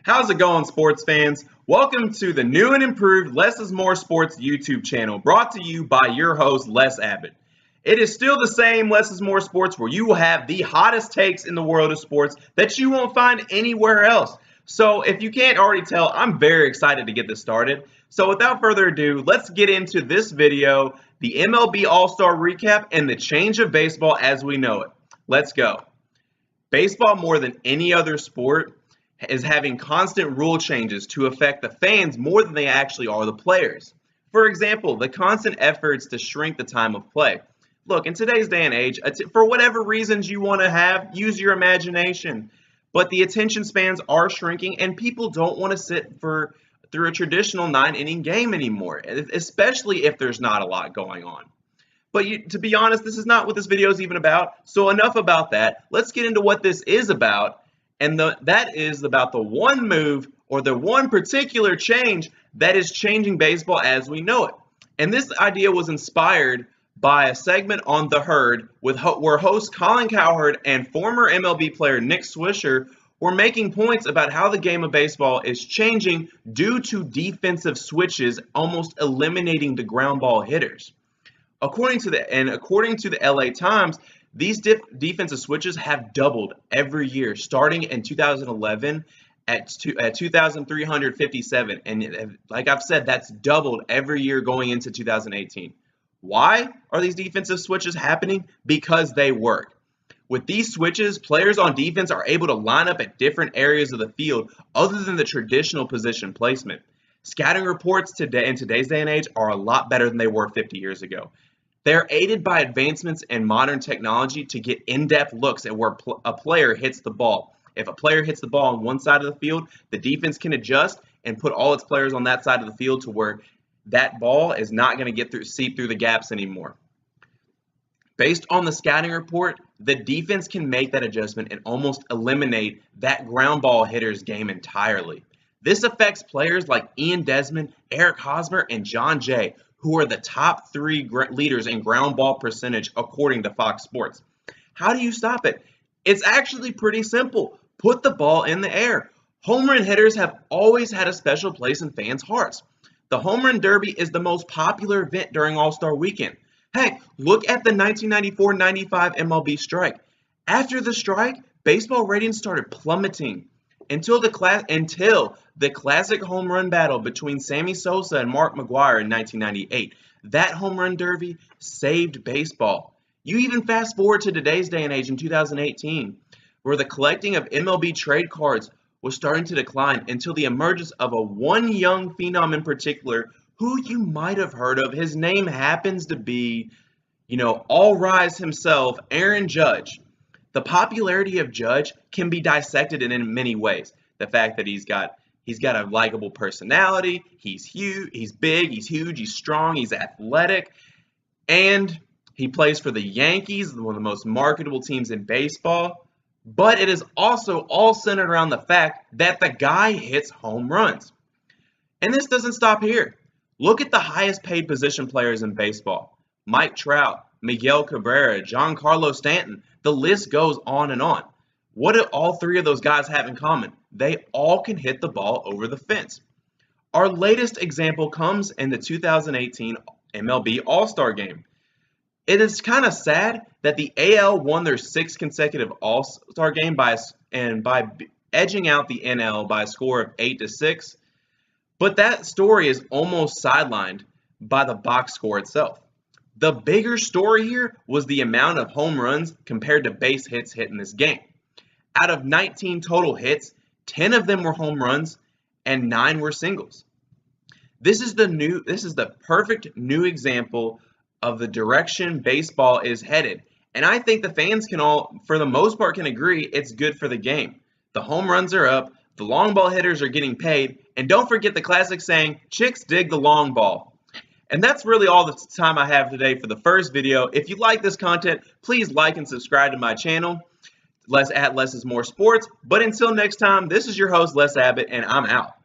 How's it going, sports fans? Welcome to the new and improved Less is More Sports YouTube channel, brought to you by your host, Les Abbott. It is still the same Less is More Sports, where you will have the hottest takes in the world of sports that you won't find anywhere else. So if you can't already tell, I'm very excited to get this started. So without further ado, let's get into this video, the MLB All-Star Recap and the change of baseball as we know it. Let's go. Baseball, more than any other sport, is having constant rule changes to affect the fans more than they actually are the players. For example, the constant efforts to shrink the time of play. Look, in today's day and age, for whatever reasons you want to have, use your imagination. But the attention spans are shrinking, and people don't want to sit through a traditional 9-inning game anymore, especially if there's not a lot going on. But to be honest, this is not what this video is even about, so enough about that. Let's get into what this is about. And that is about the one move or the one particular change that is changing baseball as we know it. And this idea was inspired by a segment on The Herd where host Colin Cowherd and former MLB player Nick Swisher were making points about how the game of baseball is changing due to defensive switches almost eliminating the ground ball hitters. According to the LA Times, these defensive switches have doubled every year, starting in 2011 at 2,357. And like I've said, that's doubled every year going into 2018. Why are these defensive switches happening? Because they work. With these switches, players on defense are able to line up at different areas of the field other than the traditional position placement. Scouting reports today in today's day and age are a lot better than they were 50 years ago. They're aided by advancements in modern technology to get in-depth looks at where a player hits the ball. If a player hits the ball on one side of the field, the defense can adjust and put all its players on that side of the field to where that ball is not going to seep through the gaps anymore. Based on the scouting report, the defense can make that adjustment and almost eliminate that ground ball hitter's game entirely. This affects players like Ian Desmond, Eric Hosmer, and John Jay, who are the top 3 leaders in ground ball percentage according to Fox Sports. How do you stop it? It's actually pretty simple. Put the ball in the air. Home run hitters have always had a special place in fans' hearts. The Home Run Derby is the most popular event during All-Star Weekend. Heck, look at the 1994-95 MLB strike. After the strike, baseball ratings started plummeting until the classic home run battle between Sammy Sosa and Mark McGwire in 1998. That home run derby saved baseball. You even fast forward to today's day and age in 2018, where the collecting of MLB trade cards was starting to decline until the emergence of one young phenom in particular who you might have heard of. His name happens to be, All Rise himself, Aaron Judge. The popularity of Judge can be dissected in many ways. The fact that he's got a likable personality, he's big, he's huge, he's strong, he's athletic, and he plays for the Yankees, one of the most marketable teams in baseball. But it is also all centered around the fact that the guy hits home runs. And this doesn't stop here. Look at the highest paid position players in baseball. Mike Trout, Miguel Cabrera, Giancarlo Stanton. The list goes on and on. What do all 3 of those guys have in common? They all can hit the ball over the fence. Our latest example comes in the 2018 MLB All-Star Game. It is kind of sad that the AL won their 6th consecutive All-Star Game by edging out the NL by a score of 8-6. But that story is almost sidelined by the box score itself. The bigger story here was the amount of home runs compared to base hits hit in this game. Out of 19 total hits, 10 of them were home runs and 9 were singles. This is the perfect new example of the direction baseball is headed. And I think the fans can all, for the most part, can agree it's good for the game. The home runs are up, the long ball hitters are getting paid, and don't forget the classic saying, chicks dig the long ball. And that's really all the time I have today for the first video. If you like this content, please like and subscribe to my channel. Less is More Sports. But until next time, this is your host, Les Abbott, and I'm out.